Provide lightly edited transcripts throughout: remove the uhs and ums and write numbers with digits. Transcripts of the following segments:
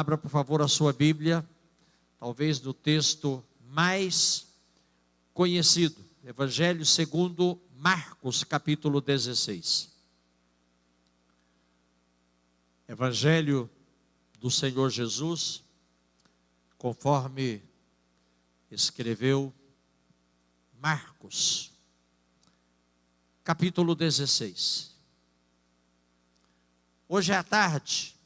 Abra, por favor, a sua Bíblia, talvez do texto mais conhecido, Evangelho segundo Marcos, capítulo 16. Evangelho do Senhor Jesus, conforme escreveu Marcos, capítulo 16. Hoje à tarde,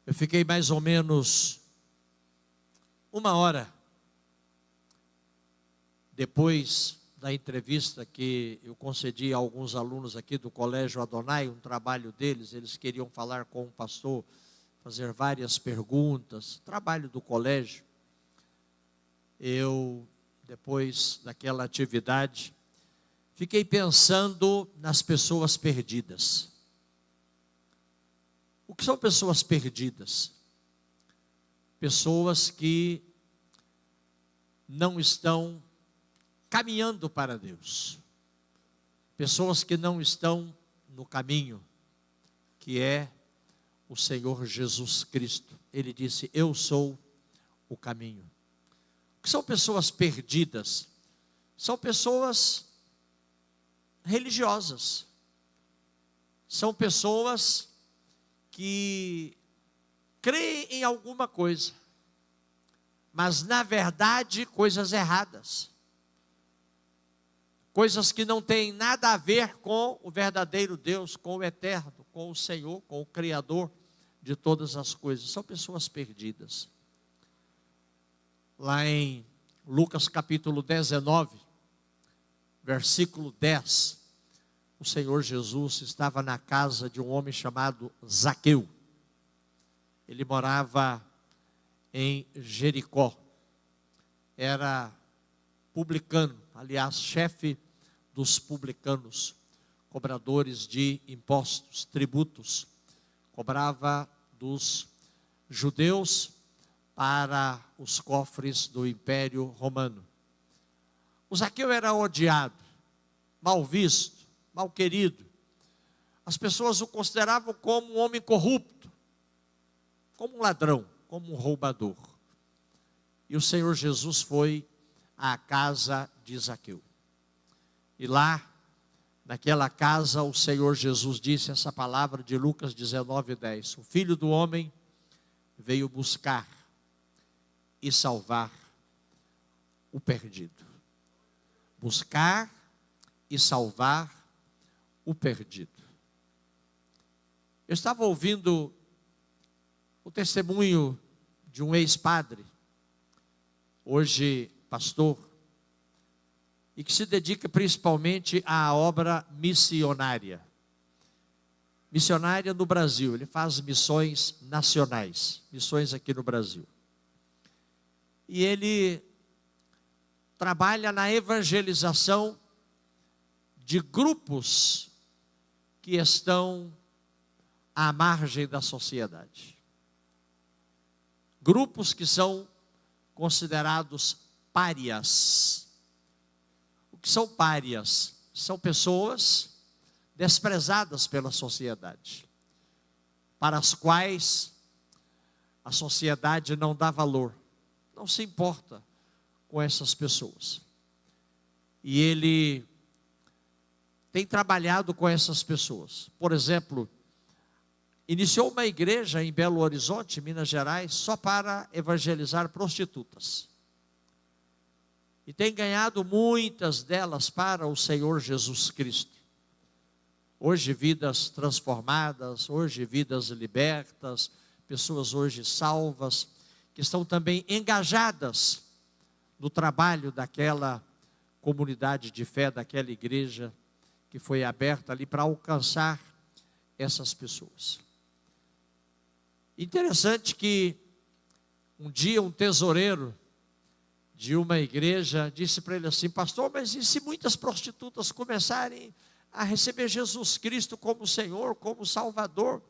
eu fiquei mais ou menos uma hora depois da entrevista que eu concedi a alguns alunos aqui do Colégio Adonai, um trabalho deles. Eles queriam falar com o pastor, fazer várias perguntas, trabalho do colégio. Eu, depois daquela atividade, fiquei pensando nas pessoas perdidas. O que são pessoas perdidas? Pessoas que não estão caminhando para Deus. Pessoas que não estão no caminho, que é o Senhor Jesus Cristo. Ele disse: eu sou o caminho. O que são pessoas perdidas? São pessoas religiosas. São pessoas que creem em alguma coisa, mas na verdade coisas erradas, coisas que não têm nada a ver com o verdadeiro Deus, com o eterno, com o Senhor, com o Criador de todas as coisas. São pessoas perdidas. Lá em Lucas capítulo 19, versículo 10, o Senhor Jesus estava na casa de um homem chamado Zaqueu. Ele morava em Jericó. Era publicano, aliás, chefe dos publicanos, cobradores de impostos, tributos. Cobrava dos judeus para os cofres do Império Romano. O Zaqueu era odiado, mal visto, mal querido. As pessoas o consideravam como um homem corrupto, como um ladrão, como um roubador. E o Senhor Jesus foi à casa de Zaqueu. E lá, naquela casa, o Senhor Jesus disse essa palavra de Lucas 19:10. O Filho do Homem veio buscar e salvar o perdido. Buscar e salvar o perdido. Eu estava ouvindo o testemunho de um ex-padre, hoje pastor, e que se dedica principalmente à obra missionária. Missionária no Brasil, ele faz missões nacionais, missões aqui no Brasil. E ele trabalha na evangelização de grupos que estão à margem da sociedade. Grupos que são considerados párias. O que são párias? São pessoas desprezadas pela sociedade, para as quais a sociedade não dá valor, não se importa com essas pessoas. E ele tem trabalhado com essas pessoas. Por exemplo, iniciou uma igreja em Belo Horizonte, Minas Gerais, só para evangelizar prostitutas. E tem ganhado muitas delas para o Senhor Jesus Cristo. Hoje vidas transformadas, hoje vidas libertas, pessoas hoje salvas, que estão também engajadas no trabalho daquela comunidade de fé, daquela igreja que foi aberta ali para alcançar essas pessoas. Interessante que um dia um tesoureiro de uma igreja disse para ele assim: pastor, mas e se muitas prostitutas começarem a receber Jesus Cristo como Senhor, como Salvador?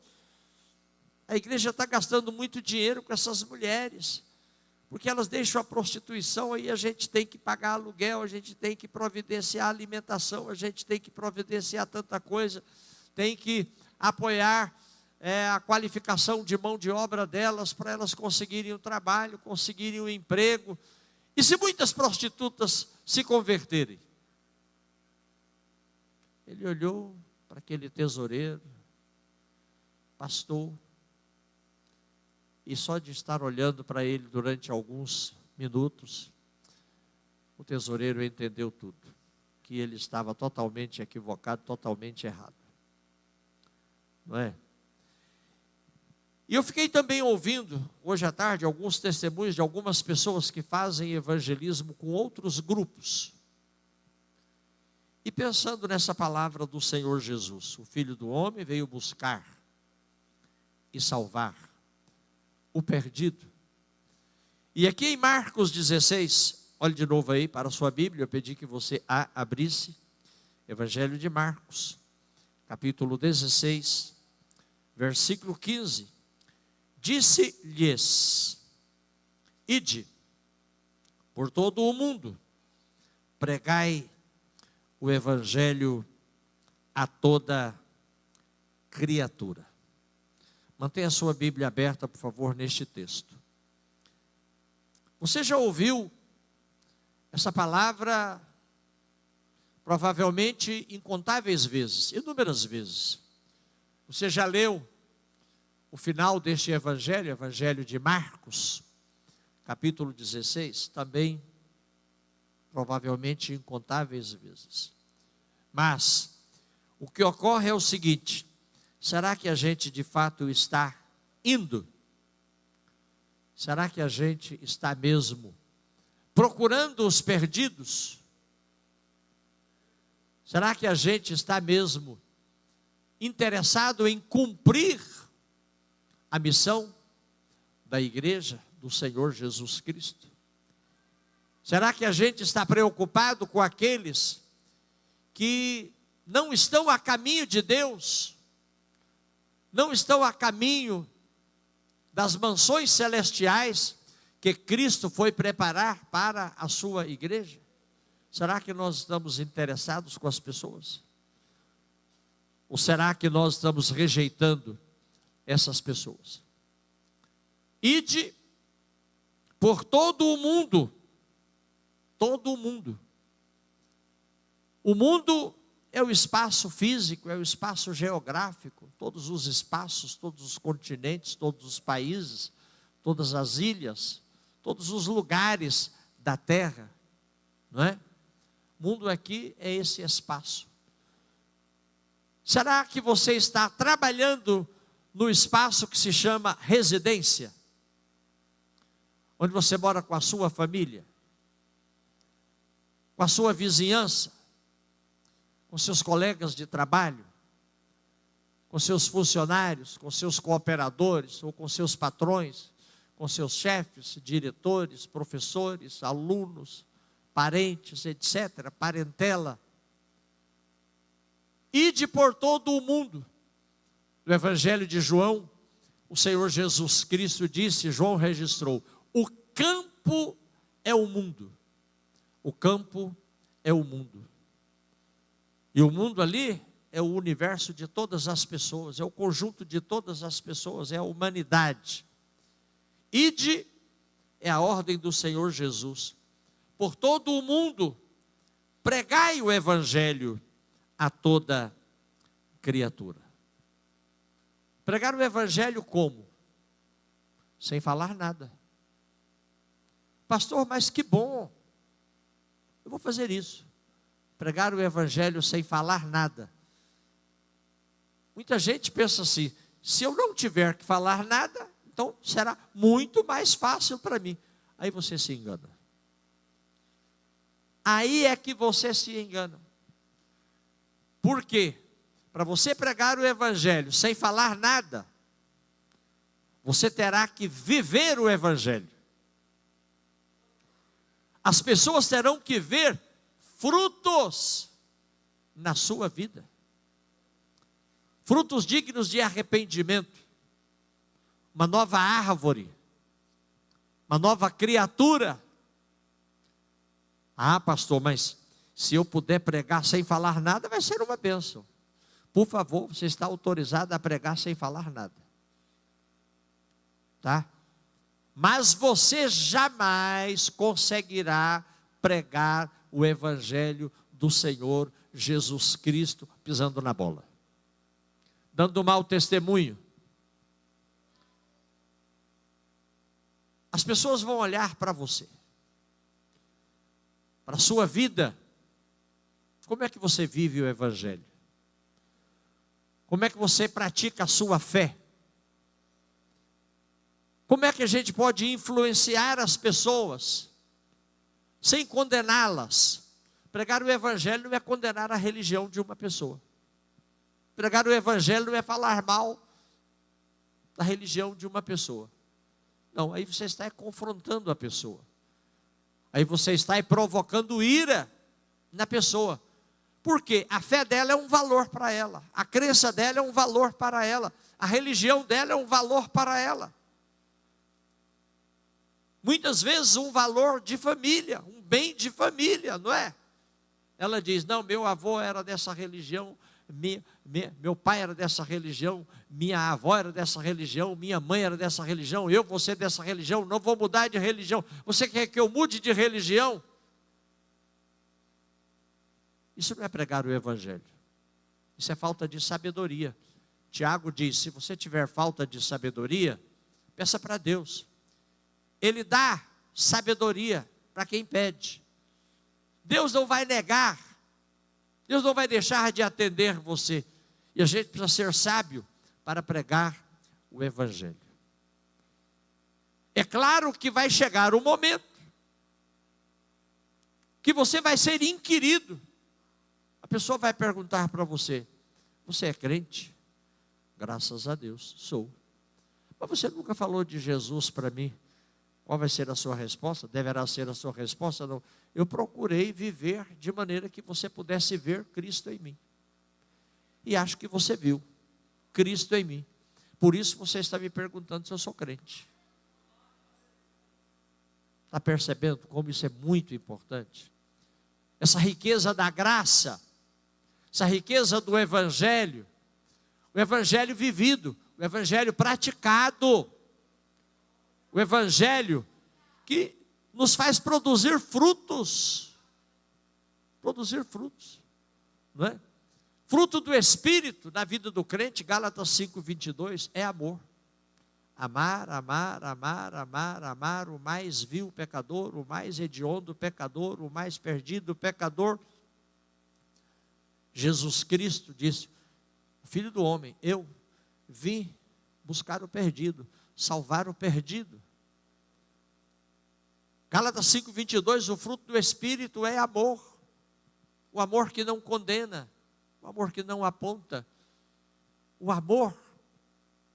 A igreja está gastando muito dinheiro com essas mulheres, porque elas deixam a prostituição, aí a gente tem que pagar aluguel, a gente tem que providenciar alimentação, a gente tem que providenciar tanta coisa, tem que apoiar a qualificação de mão de obra delas, para elas conseguirem um trabalho, conseguirem um emprego. E se muitas prostitutas se converterem? Ele olhou para aquele tesoureiro, pastor, e só de estar olhando para ele durante alguns minutos, o tesoureiro entendeu tudo, que ele estava totalmente equivocado, totalmente errado, não é? E eu fiquei também ouvindo, hoje à tarde, alguns testemunhos de algumas pessoas que fazem evangelismo com outros grupos. E pensando nessa palavra do Senhor Jesus, o Filho do Homem veio buscar e salvar o perdido. E aqui em Marcos 16, olhe de novo aí para a sua Bíblia, eu pedi que você a abrisse, Evangelho de Marcos, capítulo 16, versículo 15. Disse-lhes: ide por todo o mundo, pregai o evangelho a toda criatura. Mantenha a sua Bíblia aberta, por favor, neste texto. Você já ouviu essa palavra provavelmente incontáveis vezes, inúmeras vezes. Você já leu o final deste evangelho, evangelho de Marcos, capítulo 16, também provavelmente incontáveis vezes. Mas o que ocorre é o seguinte: será que a gente de fato está indo? Será que a gente está mesmo procurando os perdidos? Será que a gente está mesmo interessado em cumprir a missão da igreja do Senhor Jesus Cristo? Será que a gente está preocupado com aqueles que não estão a caminho de Deus, não estão a caminho das mansões celestiais que Cristo foi preparar para a sua igreja? Será que nós estamos interessados com as pessoas? Ou será que nós estamos rejeitando essas pessoas? Ide por todo o mundo. Todo o mundo. O mundo é o espaço físico, é o espaço geográfico, todos os espaços, todos os continentes, todos os países, todas as ilhas, todos os lugares da terra, não é? O mundo aqui é esse espaço. Será que você está trabalhando no espaço que se chama residência? Onde você mora com a sua família, com a sua vizinhança, com seus colegas de trabalho, com seus funcionários, com seus cooperadores, ou com seus patrões, com seus chefes, diretores, professores, alunos, parentes, etc., parentela. Ide por todo o mundo. No Evangelho de João, o Senhor Jesus Cristo disse, João registrou: o campo é o mundo. O campo é o mundo. E o mundo ali é o universo de todas as pessoas, é o conjunto de todas as pessoas, é a humanidade. Ide é a ordem do Senhor Jesus. Por todo o mundo, pregai o evangelho a toda criatura. Pregar o evangelho como? Sem falar nada. Pastor, mas que bom. Eu vou fazer isso. Pregar o evangelho sem falar nada. Muita gente pensa assim: se eu não tiver que falar nada, então será muito mais fácil para mim. Aí você se engana. Aí é que você se engana. Por quê? Para você pregar o evangelho sem falar nada, você terá que viver o evangelho. As pessoas terão que ver frutos na sua vida. Frutos dignos de arrependimento. Uma nova árvore. Uma nova criatura. Ah, pastor, mas se eu puder pregar sem falar nada, vai ser uma bênção. por favor, você está autorizado a pregar sem falar nada. Tá? Mas você jamais conseguirá pregar o evangelho do Senhor Jesus Cristo pisando na bola, dando mau testemunho. As pessoas vão olhar para você, para a sua vida. Como é que você vive o evangelho? Como é que você pratica a sua fé? Como é que a gente pode influenciar as pessoas sem condená-las? Pregar o evangelho não é condenar a religião de uma pessoa. Pregar o evangelho não é falar mal da religião de uma pessoa. Não, aí você está confrontando a pessoa. Aí você está provocando ira na pessoa. Porque a fé dela é um valor para ela. A crença dela é um valor para ela. A religião dela é um valor para ela. Muitas vezes um valor de família, um bem de família, não é? Ela diz, não, meu avô era dessa religião, meu pai era dessa religião, minha avó era dessa religião, minha mãe era dessa religião, eu vou ser dessa religião, não vou mudar de religião. Você quer que eu mude de religião? Isso não é pregar o evangelho. Isso é falta de sabedoria. Tiago diz, se você tiver falta de sabedoria, peça para Deus. Ele dá sabedoria para quem pede. Deus não vai negar. Deus não vai deixar de atender você. E a gente precisa ser sábio para pregar o evangelho. É claro que vai chegar o momento que você vai ser inquirido. A pessoa vai perguntar para você, você é crente? Graças a Deus, sou. Mas você nunca falou de Jesus para mim. Qual vai ser a sua resposta? Deverá ser a sua resposta? Não. Eu procurei viver de maneira que você pudesse ver Cristo em mim. E acho que você viu Cristo em mim. Por isso você está me perguntando se eu sou crente. Está percebendo como isso é muito importante? Essa riqueza da graça, essa riqueza do evangelho, o evangelho vivido, o evangelho praticado, o evangelho que nos faz produzir frutos, não é? Fruto do Espírito na vida do crente, Gálatas 5:22, é amor. Amar, amar, amar, amar, amar o mais vil pecador, o mais hediondo pecador, o mais perdido pecador. Jesus Cristo disse, o Filho do Homem, eu vim buscar o perdido, salvar o perdido. Gálatas 5:22, o fruto do Espírito é amor. O amor que não condena, o amor que não aponta, o amor,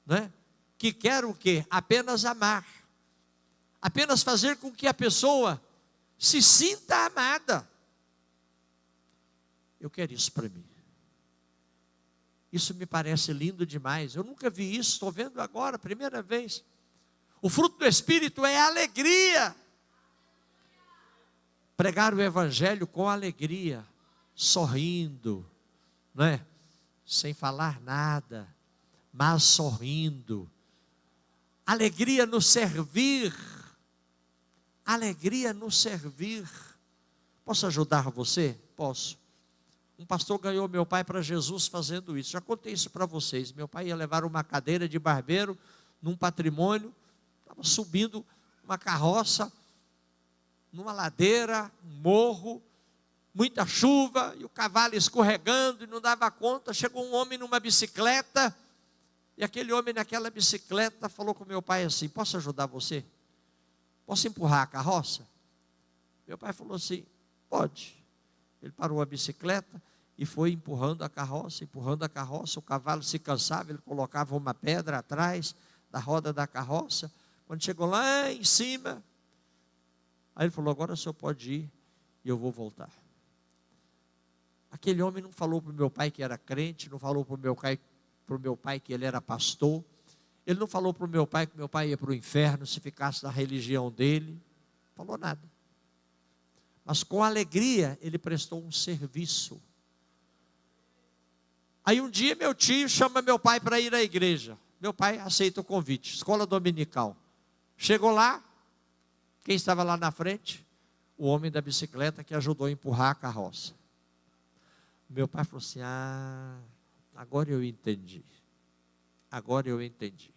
né, que quer o quê? Apenas amar, apenas fazer com que a pessoa se sinta amada. Eu quero isso para mim. Isso me parece lindo demais. Eu nunca vi isso, estou vendo agora, primeira vez. O fruto do Espírito é alegria. Pregar o evangelho com alegria, sorrindo, não é? Sem falar nada, mas sorrindo. Alegria no servir. Alegria no servir. Posso ajudar você? Posso. Um pastor ganhou meu pai para Jesus fazendo isso. Já contei isso para vocês. Meu pai ia levar uma cadeira de barbeiro num patrimônio, estava subindo uma carroça, numa ladeira, um morro, muita chuva, e o cavalo escorregando, e não dava conta. Chegou um homem numa bicicleta, e aquele homem naquela bicicleta falou com meu pai assim, posso ajudar você? Posso empurrar a carroça? Meu pai falou assim, pode. Ele parou a bicicleta e foi empurrando a carroça, o cavalo se cansava, ele colocava uma pedra atrás da roda da carroça. Quando chegou lá em cima, aí ele falou, agora o senhor pode ir e eu vou voltar. Aquele homem não falou para o meu pai que era crente, não falou para o meu pai que ele era pastor, ele não falou para o meu pai que meu pai ia para o inferno se ficasse na religião dele, não falou nada. Mas com alegria ele prestou um serviço. Aí um dia meu tio chama meu pai para ir à igreja. Meu pai aceita o convite, escola dominical. Chegou lá, quem estava lá na frente? O homem da bicicleta que ajudou a empurrar a carroça. Meu pai falou assim: agora eu entendi. Agora eu entendi.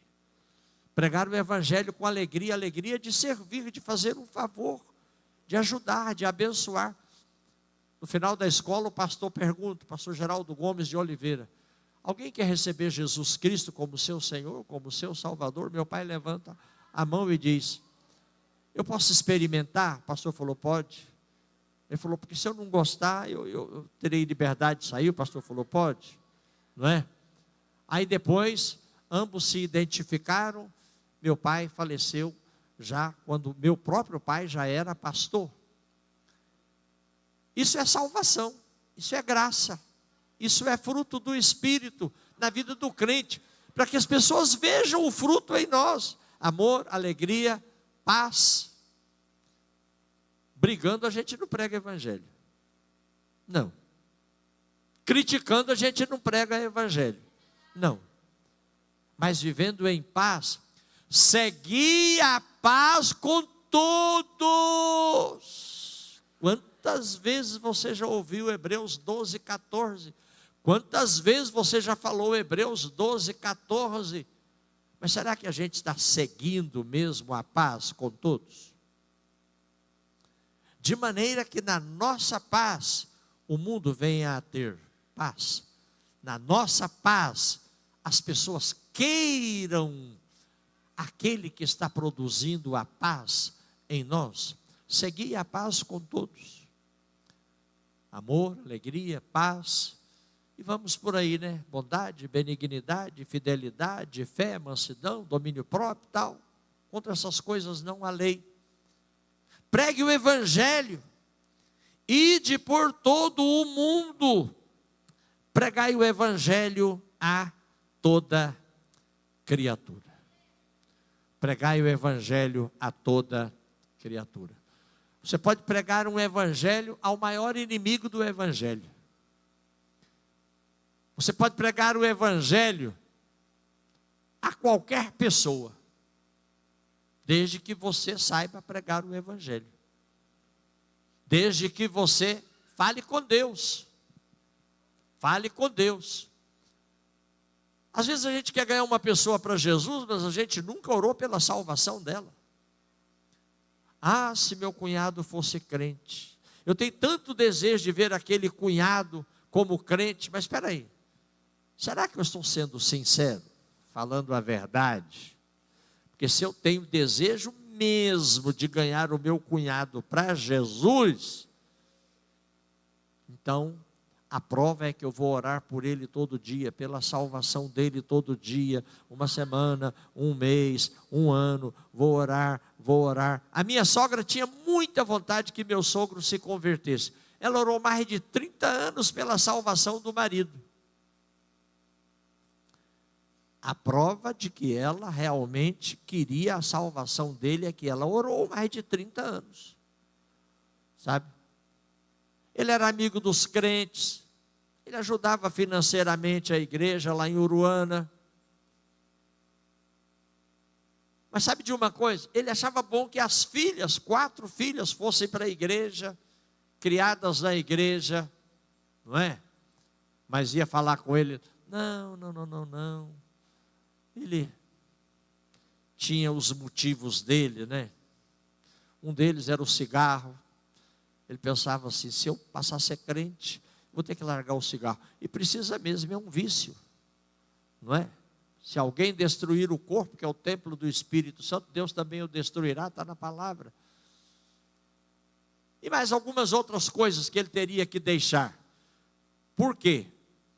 Pregar o evangelho com alegria, alegria de servir, de fazer um favor, de ajudar, de abençoar. No final da escola, o pastor pergunta, o pastor Geraldo Gomes de Oliveira: alguém quer receber Jesus Cristo como seu Senhor, como seu Salvador? Meu pai levanta a mão e diz: eu posso experimentar? O pastor falou: pode. Ele falou: porque se eu não gostar, eu terei liberdade de sair. O pastor falou: pode, não é? Aí depois, ambos se identificaram. Meu pai faleceu já quando meu próprio pai já era pastor. Isso é salvação, isso é graça, isso é fruto do Espírito na vida do crente, para que as pessoas vejam o fruto em nós: amor, alegria, paz. Brigando a gente não prega evangelho, não. Criticando a gente não prega evangelho, não. Mas vivendo em paz, segui a paz com todos. Quantas vezes você já ouviu Hebreus 12, 14? Quantas vezes você já falou Hebreus 12, 14? Mas será que a gente está seguindo mesmo a paz com todos? De maneira que na nossa paz, o mundo venha a ter paz. Na nossa paz, as pessoas queiram aquele que está produzindo a paz em nós. Segui a paz com todos. Amor, alegria, paz. E vamos por aí, né? Bondade, benignidade, fidelidade, fé, mansidão, domínio próprio, tal. Contra essas coisas não há lei. Pregue o evangelho. Ide por todo o mundo. Pregai o evangelho a toda criatura. Pregai o evangelho a toda criatura. Você pode pregar um evangelho ao maior inimigo do evangelho. Você pode pregar o evangelho a qualquer pessoa, desde que você saiba pregar o evangelho. Desde que você fale com Deus. Fale com Deus. Às vezes a gente quer ganhar uma pessoa para Jesus, mas a gente nunca orou pela salvação dela. Se meu cunhado fosse crente. Eu tenho tanto desejo de ver aquele cunhado como crente, mas espera aí. Será que eu estou sendo sincero? Falando a verdade? Porque se eu tenho desejo mesmo de ganhar o meu cunhado para Jesus, então a prova é que eu vou orar por ele todo dia, pela salvação dele todo dia, uma semana, um mês, um ano, vou orar. A minha sogra tinha muita vontade que meu sogro se convertesse. Ela orou mais de 30 anos pela salvação do marido. A prova de que ela realmente queria a salvação dele é que ela orou mais de 30 anos. Sabe? Ele era amigo dos crentes, ele ajudava financeiramente a igreja lá em Uruana. Mas sabe de uma coisa? Ele achava bom que as filhas, 4 filhas, fossem para a igreja, criadas na igreja, não é? Mas ia falar com ele: não. Ele tinha os motivos dele, né? Um deles era o cigarro. Ele pensava assim: se eu passar a ser crente, vou ter que largar o cigarro. E precisa mesmo, é um vício, não é? Se alguém destruir o corpo, que é o templo do Espírito Santo, Deus também o destruirá, está na palavra. E mais algumas outras coisas que ele teria que deixar. Por quê?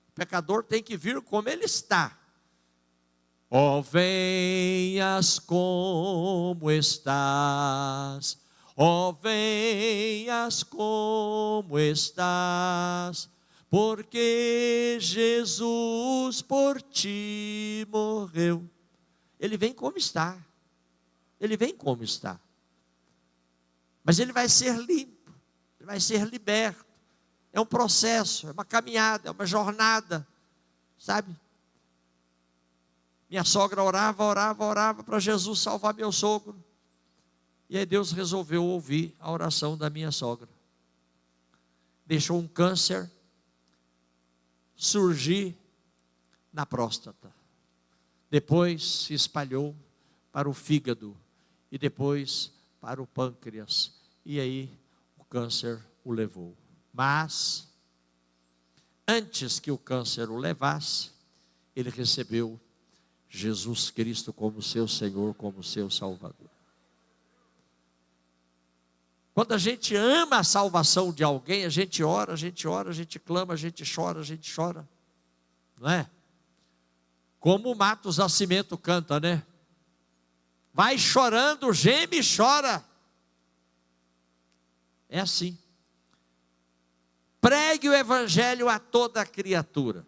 O pecador tem que vir como ele está. Ó, venhas como estás. Ó, venhas como estás, porque Jesus por ti morreu. Ele vem como está. Ele vem como está. Mas ele vai ser limpo, ele vai ser liberto. É um processo, é uma caminhada, é uma jornada. sabe? Minha sogra orava para Jesus salvar meu sogro. E aí Deus resolveu ouvir a oração da minha sogra. Deixou um câncer surgir na próstata. Depois se espalhou para o fígado e depois para o pâncreas. E aí o câncer o levou. Mas antes que o câncer o levasse, ele recebeu Jesus Cristo como seu Senhor, como seu Salvador. Quando a gente ama a salvação de alguém, a gente ora, a gente clama, a gente chora, não é? Como o Matos Nascimento canta, né? Vai chorando, geme e chora. É assim. Pregue o evangelho a toda criatura.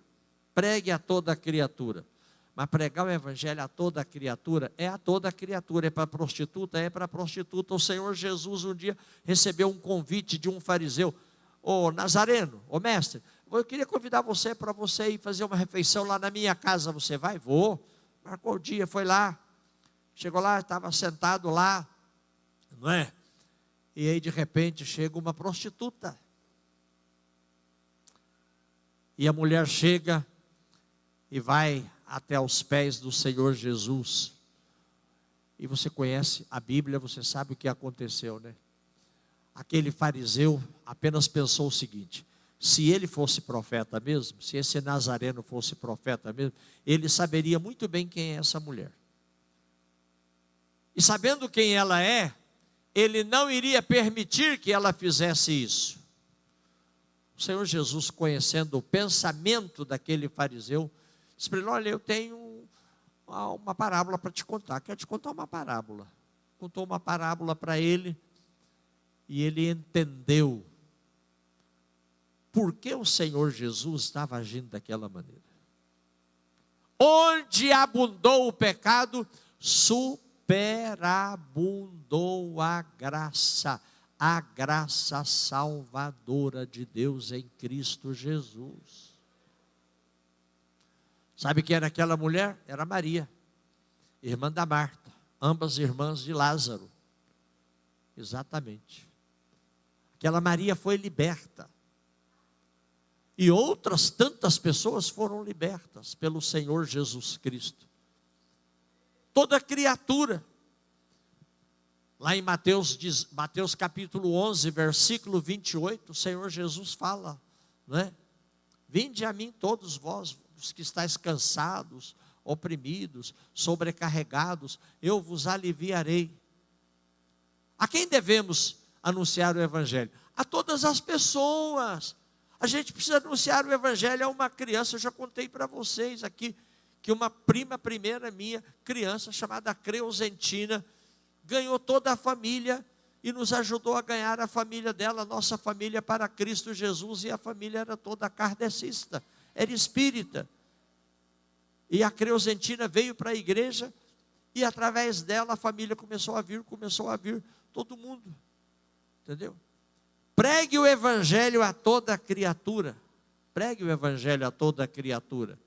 Pregue a toda criatura. Mas pregar o evangelho a toda criatura, é a toda criatura. É para prostituta, é para prostituta. O Senhor Jesus um dia recebeu um convite de um fariseu. Ô Nazareno, ô mestre, eu queria convidar você para você ir fazer uma refeição lá na minha casa. Você vai? Vou. Marcou o dia, foi lá. Chegou lá, estava sentado lá, não é? E aí de repente chega uma prostituta. E a mulher chega e vai até aos pés do Senhor Jesus. E você conhece a Bíblia, você sabe o que aconteceu, né? Aquele fariseu apenas pensou o seguinte: se ele fosse profeta mesmo, se esse Nazareno fosse profeta mesmo, ele saberia muito bem quem é essa mulher. E sabendo quem ela é, ele não iria permitir que ela fizesse isso. O Senhor Jesus, conhecendo o pensamento daquele fariseu, disse para ele: olha, eu tenho uma parábola para te contar. Quero te contar uma parábola. Contou uma parábola para ele, e ele entendeu por que o Senhor Jesus estava agindo daquela maneira. Onde abundou o pecado, superabundou a graça salvadora de Deus em Cristo Jesus. Sabe quem era aquela mulher? Era Maria, irmã da Marta, ambas irmãs de Lázaro. Exatamente. Aquela Maria foi liberta. E outras tantas pessoas foram libertas pelo Senhor Jesus Cristo. Toda criatura. Lá em Mateus capítulo 11, versículo 28, o Senhor Jesus fala, não é? Vinde a mim todos vós, os que estáis cansados, oprimidos, sobrecarregados, eu vos aliviarei. A quem devemos anunciar o evangelho? A todas as pessoas. A gente precisa anunciar o evangelho a uma criança. Eu já contei para vocês aqui que uma primeira minha, criança chamada Creuzentina, ganhou toda a família e nos ajudou a ganhar a família dela, nossa família, para Cristo Jesus. E a família era toda kardecista, era espírita. E a Creuzentina veio para a igreja e através dela a família começou a vir todo mundo. Entendeu? Pregue o evangelho a toda criatura. Pregue o evangelho a toda criatura.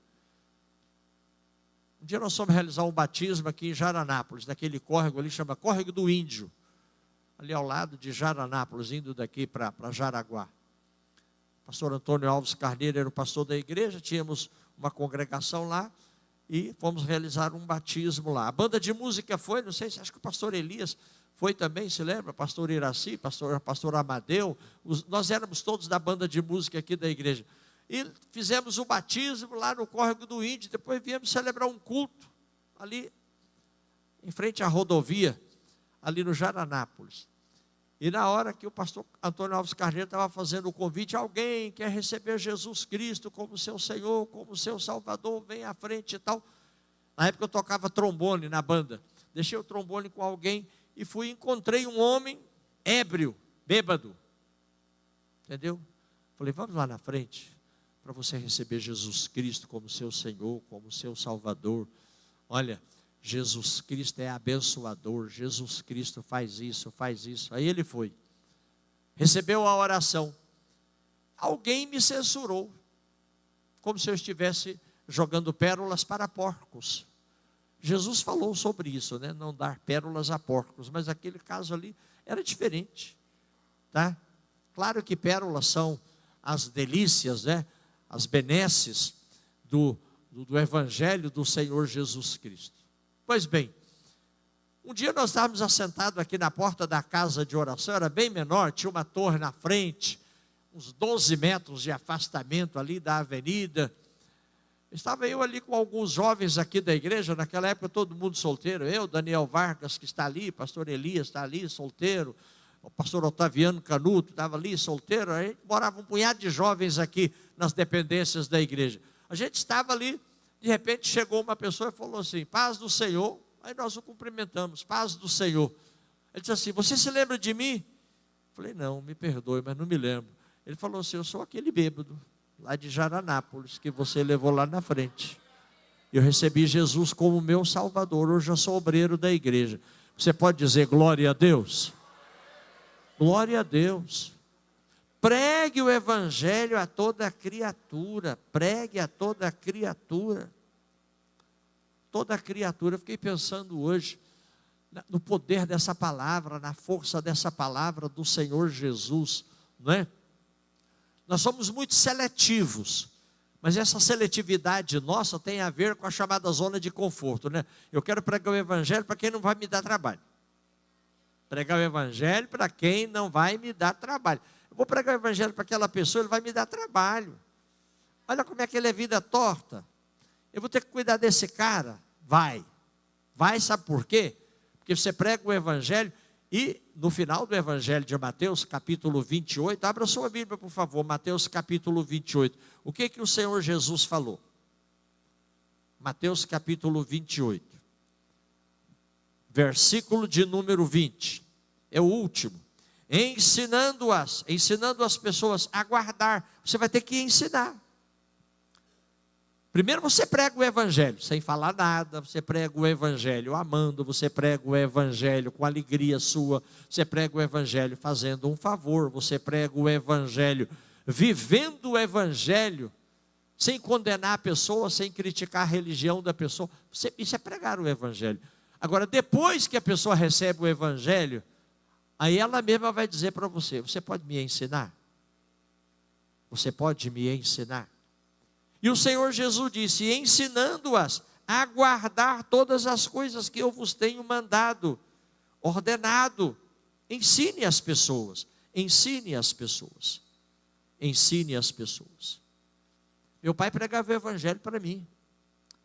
Um dia nós fomos realizar um batismo aqui em Jaranápolis, naquele córrego ali, chama Córrego do Índio, ali ao lado de Jaranápolis, indo daqui para Jaraguá. O pastor Antônio Alves Carneiro era o pastor da igreja, tínhamos uma congregação lá, e fomos realizar um batismo lá. A banda de música foi, não sei se, acho que o pastor Elias foi também, se lembra? Pastor Iraci, pastor Amadeu, nós éramos todos da banda de música aqui da igreja. E fizemos o batismo lá no Córrego do Índio, depois viemos celebrar um culto, ali, em frente à rodovia, ali no Jaranápolis. E na hora que o pastor Antônio Alves Carneiro estava fazendo o convite, alguém quer receber Jesus Cristo como seu Senhor, como seu Salvador, vem à frente e tal. Na época eu tocava trombone na banda, deixei o trombone com alguém e encontrei um homem ébrio, bêbado, entendeu? Falei, vamos lá na frente, para você receber Jesus Cristo como seu Senhor, como seu Salvador. Olha, Jesus Cristo é abençoador, Jesus Cristo faz isso. Aí ele foi, recebeu a oração. Alguém me censurou, como se eu estivesse jogando pérolas para porcos. Jesus falou sobre isso, né? Não dar pérolas a porcos, mas aquele caso ali era diferente, tá? Claro que pérolas são as delícias, né? As benesses do Evangelho do Senhor Jesus Cristo. Pois bem, um dia nós estávamos assentados aqui na porta da casa de oração, era bem menor, tinha uma torre na frente, uns 12 metros de afastamento ali da avenida. Estava eu ali com alguns jovens aqui da igreja, naquela época todo mundo solteiro, eu, Daniel Vargas, que está ali, pastor Elias está ali, solteiro, o pastor Otaviano Canuto estava ali, solteiro, aí morava um punhado de jovens aqui nas dependências da igreja. A gente estava ali, de repente chegou uma pessoa e falou assim, paz do Senhor, aí nós o cumprimentamos, paz do Senhor. Ele disse assim, você se lembra de mim? Eu falei, não, me perdoe, mas não me lembro. Ele falou assim, eu sou aquele bêbado, lá de Jaranápolis, que você levou lá na frente. Eu recebi Jesus como meu Salvador, hoje eu sou obreiro da igreja. Você pode dizer glória a Deus? Glória a Deus. Pregue o Evangelho a toda criatura, pregue a toda criatura. Toda criatura, eu fiquei pensando hoje, no poder dessa palavra, na força dessa palavra do Senhor Jesus, não é? Nós somos muito seletivos, mas essa seletividade nossa tem a ver com a chamada zona de conforto, né? Eu quero pregar o Evangelho para quem não vai me dar trabalho. Pregar o Evangelho para quem não vai me dar trabalho. Eu vou pregar o Evangelho para aquela pessoa, ele vai me dar trabalho. Olha como é que ele é vida torta. Eu vou ter que cuidar desse cara? Vai, sabe por quê? Porque você prega o Evangelho e no final do Evangelho de Mateus, capítulo 28, abra sua Bíblia por favor, Mateus capítulo 28, o que o Senhor Jesus falou? Mateus capítulo 28, versículo de número 20, é o último, ensinando as pessoas a guardar, você vai ter que ensinar. Primeiro você prega o Evangelho, sem falar nada, você prega o Evangelho amando, você prega o Evangelho com alegria sua, você prega o Evangelho fazendo um favor, você prega o Evangelho vivendo o Evangelho, sem condenar a pessoa, sem criticar a religião da pessoa, isso é pregar o Evangelho. Agora, depois que a pessoa recebe o Evangelho, aí ela mesma vai dizer para você, você pode me ensinar? Você pode me ensinar? E o Senhor Jesus disse, ensinando-as a guardar todas as coisas que eu vos tenho mandado, ordenado. Ensine as pessoas, ensine as pessoas, ensine as pessoas. Meu pai pregava o Evangelho para mim,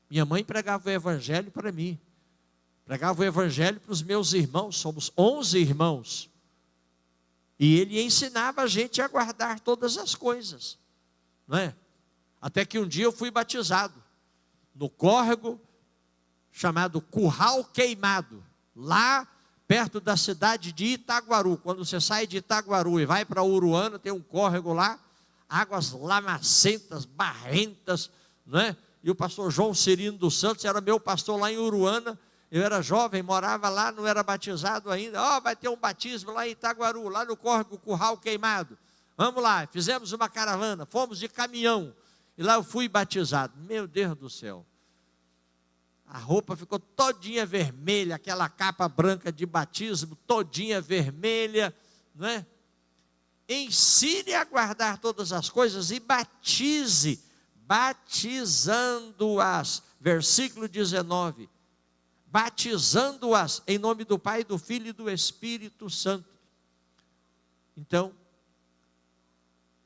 minha mãe pregava o Evangelho para mim, pregava o Evangelho para os meus irmãos, somos 11 irmãos, e ele ensinava a gente a guardar todas as coisas, não é? Até que um dia eu fui batizado, no córrego chamado Curral Queimado, lá perto da cidade de Itaguaru. Quando você sai de Itaguaru e vai para Uruana, tem um córrego lá, águas lamacentas, barrentas, não é? E o pastor João Cirino dos Santos era meu pastor lá em Uruana. Eu era jovem, morava lá, não era batizado ainda. Vai ter um batismo lá em Itaguaru, lá no córrego Curral Queimado. Vamos lá, fizemos uma caravana, fomos de caminhão. E lá eu fui batizado. Meu Deus do céu. A roupa ficou todinha vermelha, aquela capa branca de batismo, todinha vermelha, não é? Ensine a guardar todas as coisas e batize, batizando-as. Versículo 19. Batizando-as em nome do Pai, do Filho e do Espírito Santo. Então,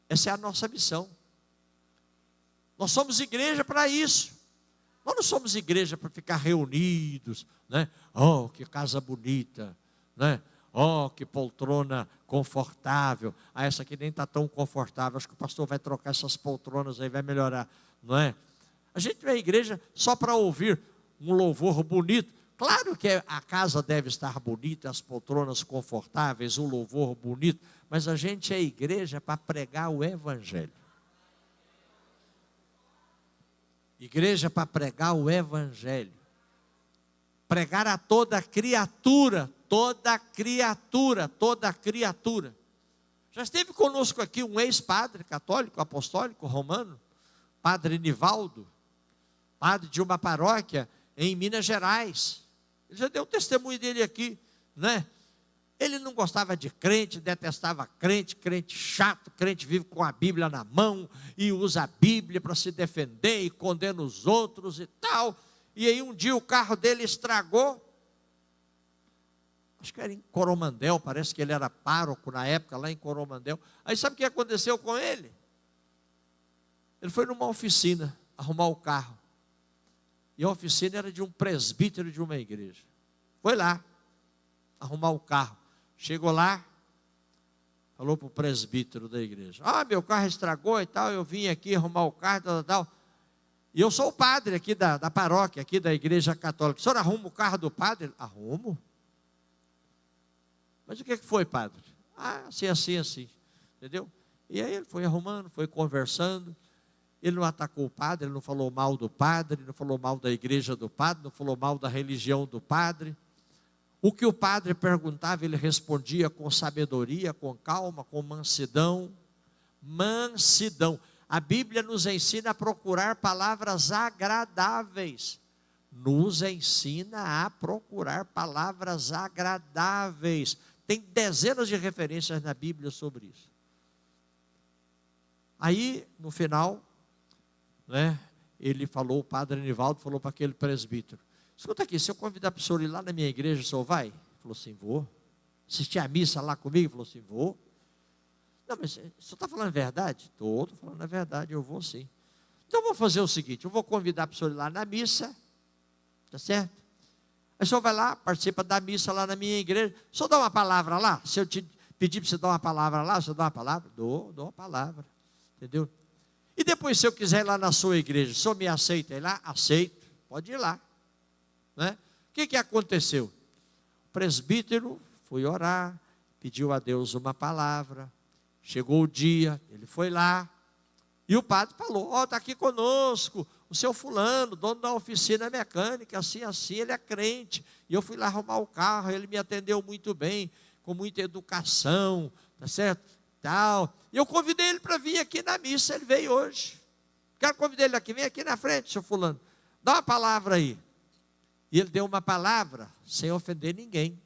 essa é a nossa missão. Nós somos igreja para isso. Nós não somos igreja para ficar reunidos, né? Oh, que casa bonita, né? Oh, que poltrona confortável. Essa aqui nem está tão confortável. Acho que o pastor vai trocar essas poltronas aí, vai melhorar, não é? A gente vem à igreja só para ouvir um louvor bonito. Claro que a casa deve estar bonita, as poltronas confortáveis, o louvor bonito, mas a gente é igreja para pregar o Evangelho. Igreja para pregar o Evangelho. Pregar a toda criatura, toda criatura, toda criatura. Já esteve conosco aqui um ex-padre católico, apostólico, romano, Padre Nivaldo. padre de uma paróquia em Minas Gerais. Ele já deu o testemunho dele aqui, né? Ele não gostava de crente, detestava crente, crente chato, crente vive com a Bíblia na mão e usa a Bíblia para se defender e condena os outros e tal. E aí um dia o carro dele estragou. Acho que era em Coromandel, parece que ele era pároco na época, lá em Coromandel. Aí sabe o que aconteceu com ele? Ele foi numa oficina arrumar o carro. E a oficina era de um presbítero de uma igreja. Foi lá arrumar o carro. Chegou lá, falou para o presbítero da igreja: meu carro estragou e tal, eu vim aqui arrumar o carro, tal. E eu sou o padre aqui da paróquia, aqui da igreja católica. O senhor arruma o carro do padre? Ele, arrumo. Mas o que foi, padre? Assim. Entendeu? E aí ele foi arrumando, foi conversando. Ele não atacou o padre, ele não falou mal do padre, não falou mal da igreja do padre, não falou mal da religião do padre. O que o padre perguntava, ele respondia com sabedoria, com calma, com mansidão. Mansidão. A Bíblia nos ensina a procurar palavras agradáveis. Nos ensina a procurar palavras agradáveis. Tem dezenas de referências na Bíblia sobre isso. Aí, no final, né, ele falou, o padre Anivaldo falou para aquele presbítero: escuta aqui, se eu convidar para o senhor ir lá na minha igreja, o senhor vai? Ele falou assim: vou. Assistir a missa lá comigo? Ele falou assim: vou. Não, mas o senhor está falando a verdade? Estou falando a verdade, eu vou sim. Então eu vou fazer o seguinte, eu vou convidar para o senhor ir lá na missa, tá certo? Aí o senhor vai lá, participa da missa lá na minha igreja. O senhor dá uma palavra lá? Se eu te pedir para você dar uma palavra lá, o senhor dá uma palavra? Dou uma palavra. Entendeu? E depois, se eu quiser ir lá na sua igreja, o senhor me aceita ir lá? Aceito, pode ir lá. Né? O que aconteceu? O presbítero foi orar, pediu a Deus uma palavra. Chegou o dia, ele foi lá. E o padre falou: está aqui conosco o seu fulano, dono da oficina mecânica, assim, ele é crente. E eu fui lá arrumar o carro, ele me atendeu muito bem, com muita educação, tá certo? Tal. E eu convidei ele para vir aqui na missa, ele veio hoje. Quero convidar ele aqui, vem aqui na frente, seu fulano. Dá uma palavra aí. E ele deu uma palavra, sem ofender ninguém.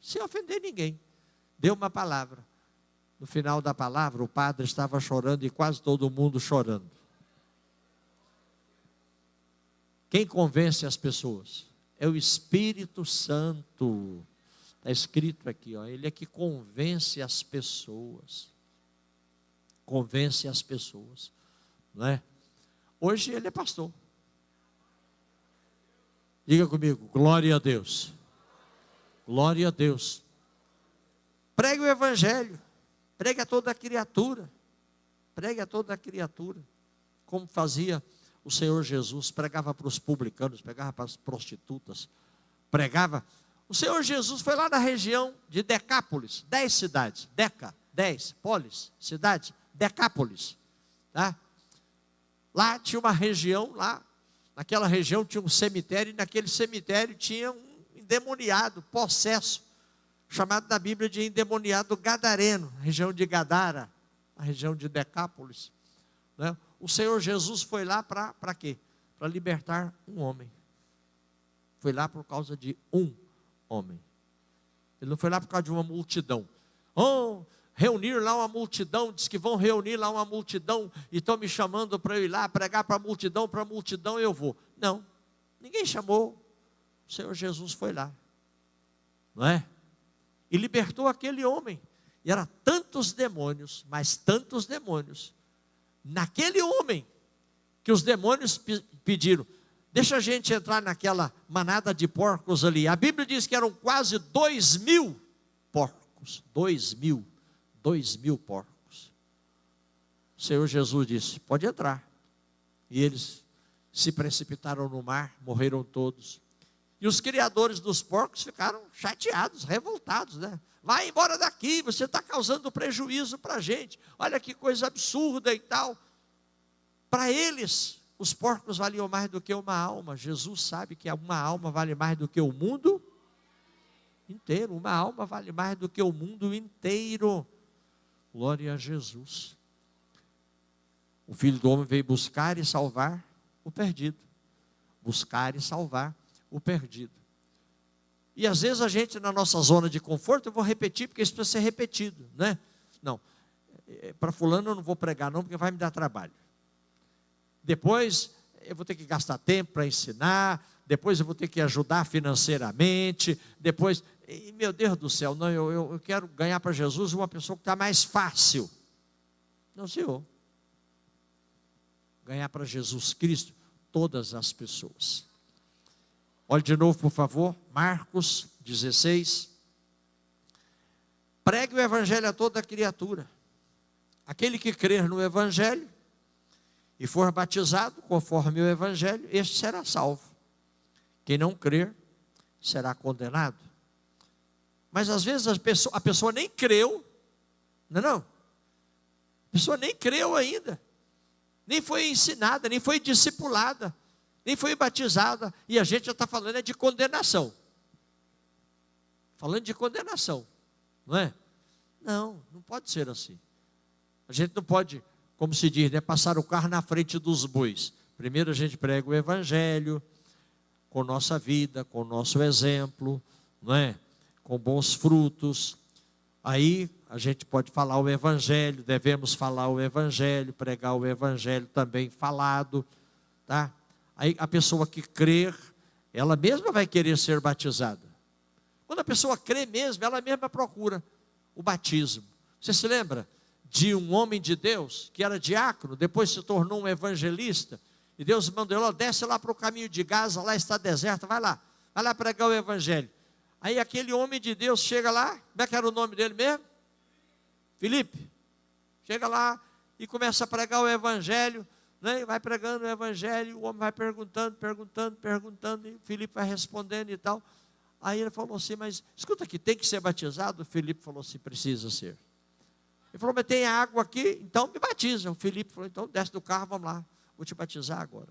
Sem ofender ninguém. Deu uma palavra. No final da palavra, o padre estava chorando e quase todo mundo chorando. Quem convence as pessoas? É o Espírito Santo. Está escrito aqui, ele é que convence as pessoas. Convence as pessoas. Não é? Hoje ele é pastor. Diga comigo, glória a Deus. Glória a Deus. Pregue o Evangelho. Pregue a toda criatura. Pregue a toda criatura. Como fazia o Senhor Jesus, pregava para os publicanos, pregava para as prostitutas, pregava. O Senhor Jesus foi lá na região de Decápolis, 10 cidades, 10, polis, cidades, Decápolis, tá? Lá tinha uma região, lá, naquela região tinha um cemitério, e naquele cemitério tinha um endemoniado, possesso, chamado na Bíblia de endemoniado gadareno, região de Gadara, a região de Decápolis, né? O Senhor Jesus foi lá para quê? Para libertar um homem. Foi lá por causa de um homem. Ele não foi lá por causa de uma multidão. Reunir lá uma multidão, diz que vão reunir lá uma multidão e estão me chamando para eu ir lá pregar para a multidão eu vou. Não, ninguém chamou. O Senhor Jesus foi lá, não é? E libertou aquele homem. E eram tantos demônios, mas tantos demônios, naquele homem, que os demônios pediram: deixa a gente entrar naquela manada de porcos ali. A Bíblia diz que eram quase 2.000 porcos. 2.000 porcos. O Senhor Jesus disse: pode entrar. E eles se precipitaram no mar, morreram todos. E os criadores dos porcos ficaram chateados, revoltados, né? Vai embora daqui, você está causando prejuízo para a gente. Olha que coisa absurda e tal. Para eles, os porcos valiam mais do que uma alma. Jesus sabe que uma alma vale mais do que o mundo inteiro. Uma alma vale mais do que o mundo inteiro. Glória a Jesus. O Filho do Homem veio buscar e salvar o perdido. Buscar e salvar o perdido. E às vezes a gente, na nossa zona de conforto, eu vou repetir, porque isso precisa ser repetido, né? Não, para fulano eu não vou pregar não, porque vai me dar trabalho. Depois eu vou ter que gastar tempo para ensinar, depois eu vou ter que ajudar financeiramente, depois, e, meu Deus do céu, não, eu quero ganhar para Jesus uma pessoa que está mais fácil. Não, Senhor. Ganhar para Jesus Cristo todas as pessoas. Olhe de novo, por favor, Marcos 16. Pregue o evangelho a toda criatura. Aquele que crer no evangelho e for batizado conforme o evangelho, este será salvo. Quem não crer será condenado. Mas às vezes a pessoa nem creu, não. A pessoa nem creu ainda, nem foi ensinada, nem foi discipulada, nem foi batizada, e a gente já está falando de condenação. Falando de condenação, não é? Não pode ser assim. A gente não pode, como se diz, né, passar o carro na frente dos bois. Primeiro a gente prega o evangelho, com nossa vida, com o nosso exemplo, não é? Com bons frutos. Aí a gente pode falar o evangelho, devemos falar o evangelho, pregar o evangelho também falado, tá? Aí a pessoa que crer, ela mesma vai querer ser batizada. Quando a pessoa crê mesmo, ela mesma procura o batismo. Você se lembra de um homem de Deus, que era diácono, depois se tornou um evangelista, e Deus mandou ele, desce lá para o caminho de Gaza, lá está deserto, vai lá pregar o evangelho. Aí aquele homem de Deus chega lá, como é que era o nome dele mesmo? Filipe. Chega lá e começa a pregar o evangelho, né? Vai pregando o evangelho, o homem vai perguntando, e Filipe vai respondendo e tal. Aí ele falou assim, mas escuta aqui, tem que ser batizado? O Filipe falou assim, precisa ser. Ele falou, mas tem água aqui, então me batiza. O Filipe falou, então desce do carro, vamos lá, vou te batizar agora.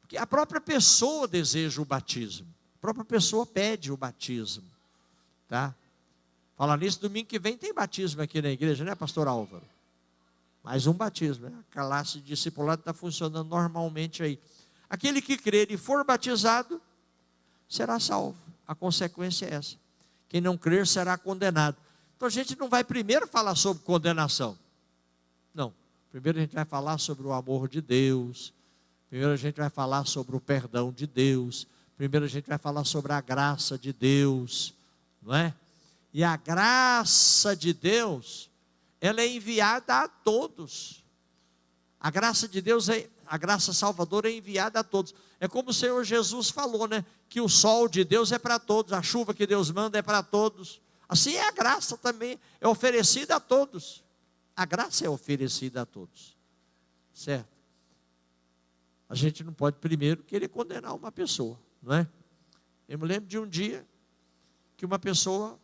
Porque a própria pessoa deseja o batismo. A própria pessoa pede o batismo, tá? Falar nisso, domingo que vem tem batismo aqui na igreja, né, pastor Álvaro? Mais um batismo, né? A classe de discipulado está funcionando normalmente aí. Aquele que crer e for batizado, será salvo. A consequência é essa. Quem não crer será condenado. Então a gente não vai primeiro falar sobre condenação. Não. Primeiro a gente vai falar sobre o amor de Deus. Primeiro a gente vai falar sobre o perdão de Deus. Primeiro a gente vai falar sobre a graça de Deus, não é? E a graça de Deus, ela é enviada a todos. A graça de Deus, a graça salvadora é enviada a todos. É como o Senhor Jesus falou, né? Que o sol de Deus é para todos, a chuva que Deus manda é para todos. Assim é a graça também, é oferecida a todos. A graça é oferecida a todos, certo? A gente não pode primeiro querer condenar uma pessoa, não é? Eu me lembro de um dia que uma pessoa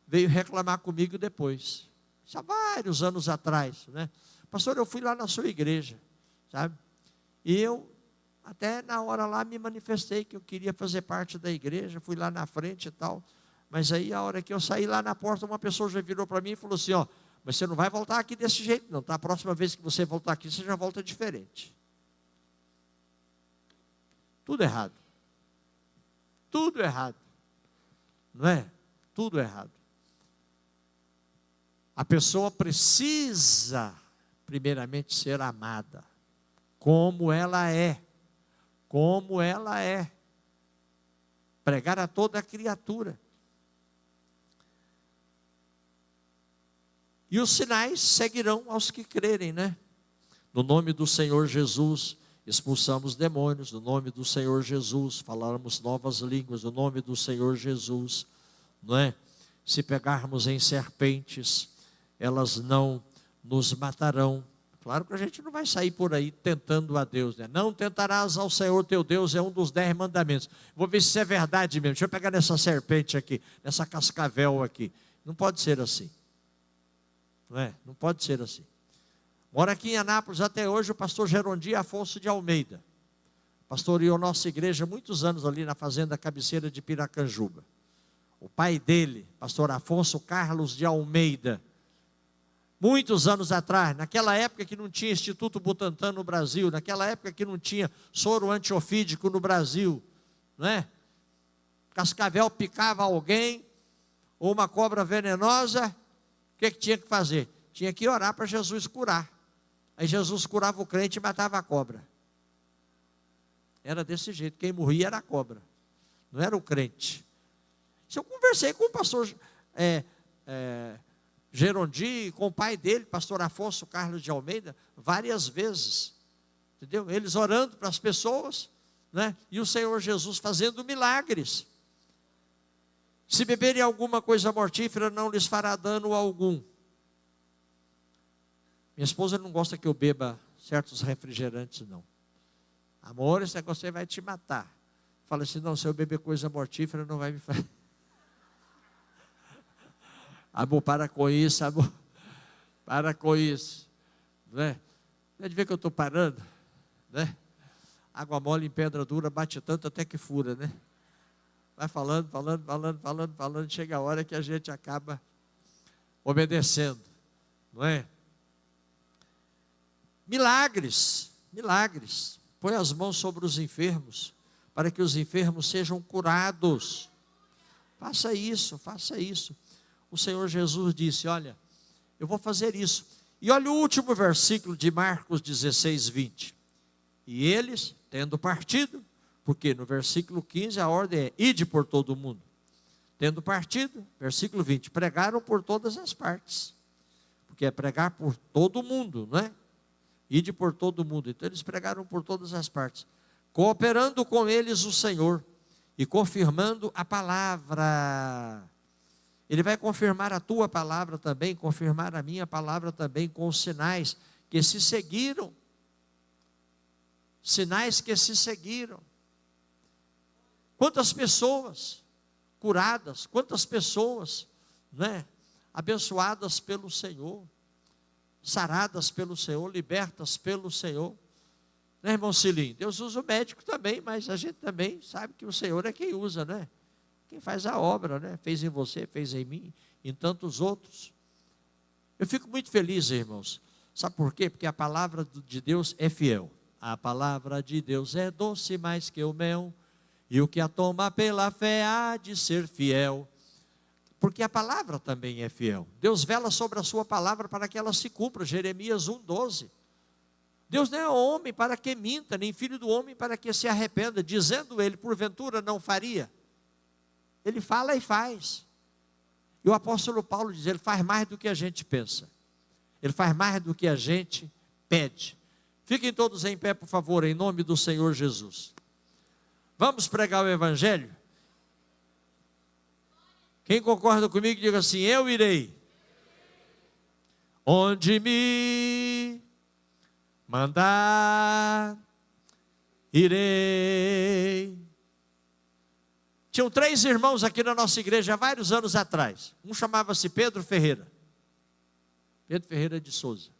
veio reclamar comigo depois, há vários anos atrás, né? Pastor, eu fui lá na sua igreja, sabe? E eu, até na hora lá, me manifestei que eu queria fazer parte da igreja, fui lá na frente e tal, mas aí a hora que eu saí lá na porta, uma pessoa já virou para mim e falou assim, ó, mas você não vai voltar aqui desse jeito não, tá? A próxima vez que você voltar aqui, você já volta diferente. Tudo errado. Tudo errado. Não é? Tudo errado. A pessoa precisa, primeiramente, ser amada. Como ela é. Como ela é. Pregar a toda a criatura. E os sinais seguirão aos que crerem, né? No nome do Senhor Jesus, expulsamos demônios. No nome do Senhor Jesus, falamos novas línguas. No nome do Senhor Jesus, não é? Se pegarmos em serpentes, elas não nos matarão. Claro que a gente não vai sair por aí tentando a Deus, né? Não tentarás ao Senhor teu Deus, é um dos 10 mandamentos. Vou ver se isso é verdade mesmo. Deixa eu pegar nessa serpente aqui, nessa cascavel aqui. Não pode ser assim. Não é? Não pode ser assim. Mora aqui em Anápolis até hoje o pastor Gerondir Afonso de Almeida. Pastoreou nossa igreja há muitos anos ali na fazenda cabeceira de Piracanjuba. O pai dele, pastor Afonso Carlos de Almeida, muitos anos atrás, naquela época que não tinha Instituto Butantan no Brasil, naquela época que não tinha soro antiofídico no Brasil, não é? Cascavel picava alguém, ou uma cobra venenosa, o que tinha que fazer? Tinha que orar para Jesus curar. Aí Jesus curava o crente e matava a cobra. Era desse jeito, quem morria era a cobra, não era o crente. Eu conversei com o pastor Gerondi, com o pai dele, pastor Afonso Carlos de Almeida, várias vezes, entendeu? Eles orando para as pessoas, né? E o Senhor Jesus fazendo milagres. Se beberem alguma coisa mortífera, não lhes fará dano algum. Minha esposa não gosta que eu beba certos refrigerantes, não. Amor, esse negócio vai te matar. Fala assim, não, se eu beber coisa mortífera, não vai me fazer. Amor, para com isso, amor. Para com isso. Não é? Não é de ver que eu estou parando? Né? Água mole em pedra dura, bate tanto até que fura, né? Vai falando, chega a hora que a gente acaba obedecendo, não é? Milagres. Põe as mãos sobre os enfermos, para que os enfermos sejam curados. Faça isso. O Senhor Jesus disse, olha, eu vou fazer isso. E olha o último versículo de Marcos 16, 20. E eles, tendo partido, porque no versículo 15 a ordem é, ide por todo o mundo. Tendo partido, versículo 20, pregaram por todas as partes. Porque é pregar por todo o mundo, não é? Ide por todo o mundo. Então eles pregaram por todas as partes. Cooperando com eles o Senhor e confirmando a palavra. Ele vai confirmar a tua palavra também, confirmar a minha palavra também, com os sinais que se seguiram. Sinais que se seguiram. Quantas pessoas curadas, quantas pessoas, né, abençoadas pelo Senhor, saradas pelo Senhor, libertas pelo Senhor. Né, irmão Cilim? Deus usa o médico também, mas a gente também sabe que o Senhor é quem usa, né? Quem faz a obra, né? Fez em você, fez em mim, em tantos outros. Eu fico muito feliz, irmãos. Sabe por quê? Porque a palavra de Deus é fiel. A palavra de Deus é doce mais que o mel, e o que a toma pela fé há de ser fiel. Porque a palavra também é fiel. Deus vela sobre a sua palavra para que ela se cumpra. Jeremias 1,12. Deus não é homem para que minta, nem filho do homem para que se arrependa. Dizendo ele, porventura não faria. Ele fala e faz. E o apóstolo Paulo diz, ele faz mais do que a gente pensa. Ele faz mais do que a gente pede. Fiquem todos em pé, por favor, em nome do Senhor Jesus. Vamos pregar o Evangelho? Quem concorda comigo, diga assim, eu irei. Onde me mandar, irei. Tinham 3 irmãos aqui na nossa igreja há vários anos atrás. Um chamava-se Pedro Ferreira. Pedro Ferreira de Souza.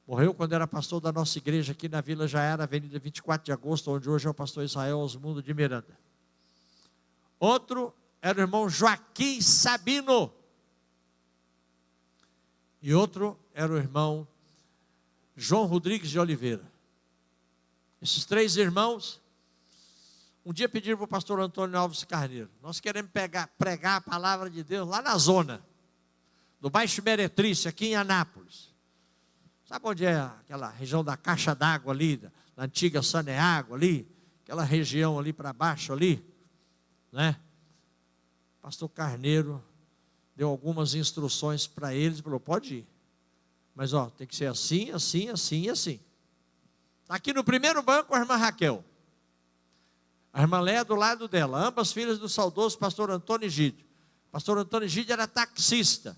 Morreu quando era pastor da nossa igreja aqui na Vila Jaera, Avenida 24 de Agosto, onde hoje é o pastor Israel Osmundo de Miranda. Outro era o irmão Joaquim Sabino. E outro era o irmão João Rodrigues de Oliveira. Esses 3 irmãos, um dia pediram para o pastor Antônio Alves Carneiro, nós queremos pregar a palavra de Deus lá na zona, do Baixo Meretrício, aqui em Anápolis. Sabe onde é aquela região da caixa d'água ali, da antiga Saneágua ali, aquela região ali para baixo ali, né? Pastor Carneiro deu algumas instruções para eles, falou, pode ir, mas ó, tem que ser assim, assim, assim e assim. Aqui no primeiro banco a irmã Raquel, a irmã Léa do lado dela, ambas filhas do saudoso pastor Antônio Egídio. Pastor Antônio Egídio era taxista.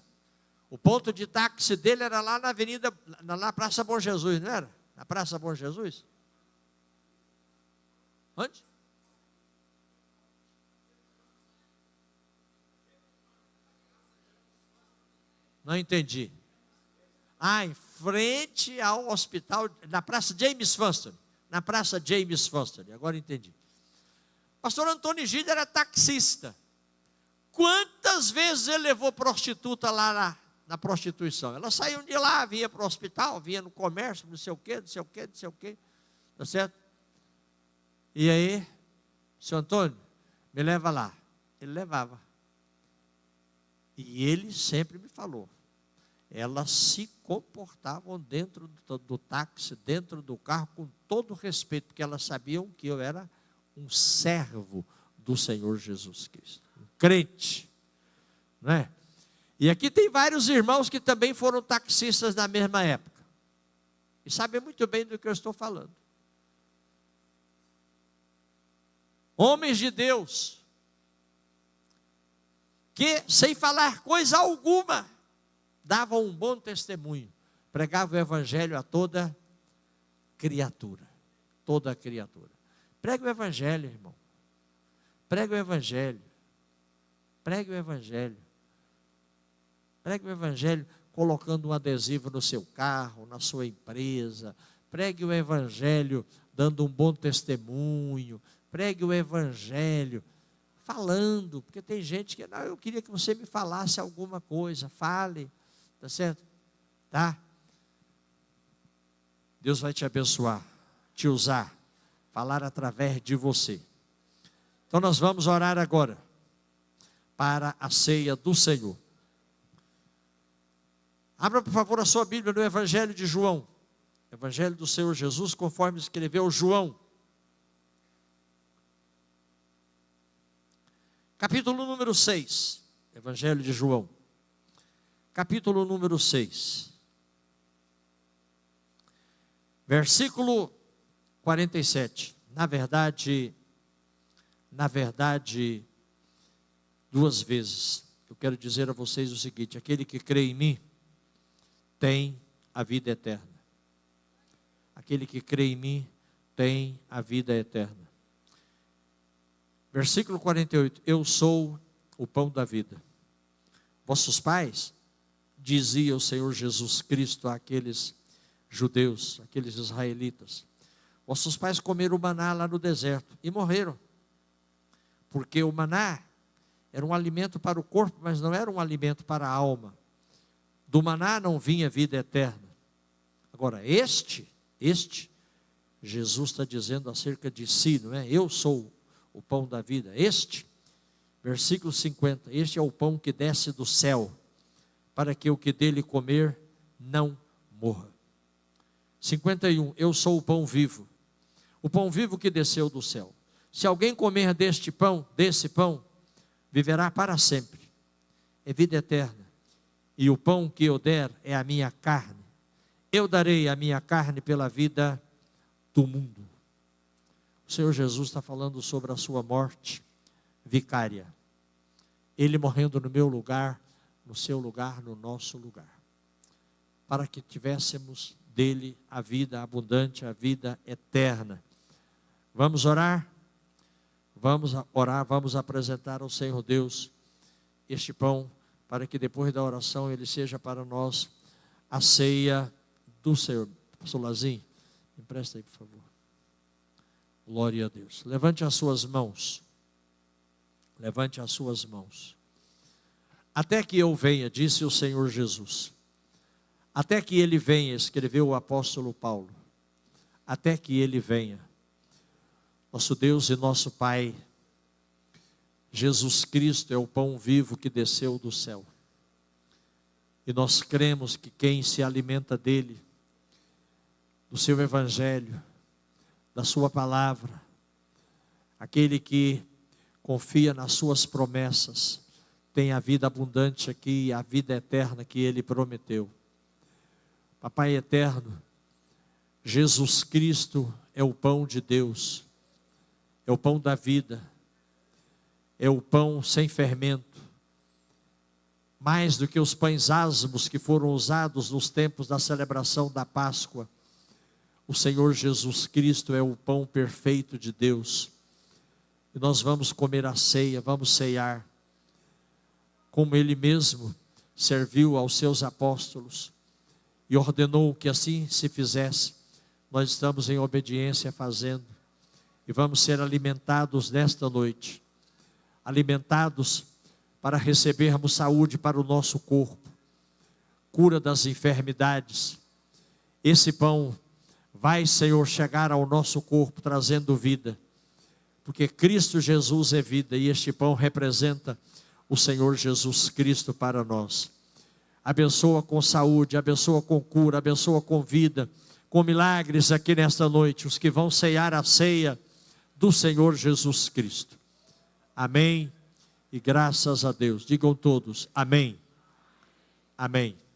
O ponto de táxi dele era lá na avenida, na Praça Bom Jesus, não era? Na Praça Bom Jesus? Onde? Não entendi. Em frente ao hospital, na Praça James Funston. Na Praça James Funston, agora entendi. Pastor Antônio Egídio era taxista. Quantas vezes ele levou prostituta lá na prostituição. Elas saíam de lá, vinha para o hospital, vinha no comércio, não sei o quê, não sei o quê, não sei o quê. Tá certo? E aí, seu Antônio, me leva lá. Ele levava. E ele sempre me falou. Elas se comportavam dentro do táxi, dentro do carro, com todo respeito, porque elas sabiam que eu era um servo do Senhor Jesus Cristo. Um crente. Não é? E aqui tem vários irmãos que também foram taxistas na mesma época. E sabem muito bem do que eu estou falando. Homens de Deus, que sem falar coisa alguma, davam um bom testemunho, pregavam o evangelho a toda criatura. Toda criatura. Pregue o evangelho, irmão. Pregue o evangelho. Pregue o evangelho. Pregue o evangelho colocando um adesivo no seu carro, na sua empresa. Pregue o evangelho dando um bom testemunho. Pregue o evangelho falando, porque tem gente que, não, eu queria que você me falasse alguma coisa. Fale, tá certo? Tá? Deus vai te abençoar, te usar, falar através de você. Então nós vamos orar agora para a ceia do Senhor. Abra, por favor, a sua Bíblia no Evangelho de João. Evangelho do Senhor Jesus, conforme escreveu João. Capítulo número 6. Evangelho de João. Capítulo número 6. Versículo 47. Na verdade, duas vezes. Eu quero dizer a vocês o seguinte: aquele que crê em mim tem a vida eterna. Aquele que crê em mim tem a vida eterna. Versículo 48. Eu sou o pão da vida. Vossos pais, dizia o Senhor Jesus Cristo àqueles judeus, aqueles israelitas, vossos pais comeram o maná lá no deserto e morreram. Porque o maná era um alimento para o corpo, mas não era um alimento para a alma. Do maná não vinha vida eterna. Agora, este, Jesus está dizendo acerca de si, não é? Eu sou o pão da vida. Versículo 50, este é o pão que desce do céu, para que o que dele comer não morra. 51, eu sou o pão vivo. O pão vivo que desceu do céu. Se alguém comer desse pão, viverá para sempre. É vida eterna. E o pão que eu der é a minha carne. Eu darei a minha carne pela vida do mundo. O Senhor Jesus está falando sobre a sua morte vicária. Ele morrendo no meu lugar, no seu lugar, no nosso lugar. Para que tivéssemos dele a vida abundante, a vida eterna. Vamos orar? Vamos orar, vamos apresentar ao Senhor Deus este pão, para que depois da oração ele seja para nós a ceia do Senhor. Pastor Lazinho, empresta aí, por favor. Glória a Deus. Levante as suas mãos. Levante as suas mãos. Até que eu venha, disse o Senhor Jesus. Até que ele venha, escreveu o apóstolo Paulo. Até que ele venha. Nosso Deus e nosso Pai, Jesus Cristo é o pão vivo que desceu do céu. E nós cremos que quem se alimenta dele, do seu evangelho, da sua palavra, aquele que confia nas suas promessas, tem a vida abundante aqui, a vida eterna que ele prometeu. Papai eterno, Jesus Cristo é o pão de Deus, é o pão da vida, é o pão sem fermento, mais do que os pães asmos que foram usados nos tempos da celebração da Páscoa. O Senhor Jesus Cristo é o pão perfeito de Deus. E nós vamos comer a ceia, vamos ceiar, como Ele mesmo serviu aos seus apóstolos e ordenou que assim se fizesse. Nós estamos em obediência fazendo e vamos ser alimentados nesta noite. Alimentados para recebermos saúde para o nosso corpo, cura das enfermidades. Esse pão vai, Senhor, chegar ao nosso corpo trazendo vida, porque Cristo Jesus é vida e este pão representa o Senhor Jesus Cristo para nós. Abençoa com saúde, abençoa com cura, abençoa com vida, com milagres aqui nesta noite, os que vão ceiar a ceia do Senhor Jesus Cristo. Amém e graças a Deus. Digam todos, amém. Amém.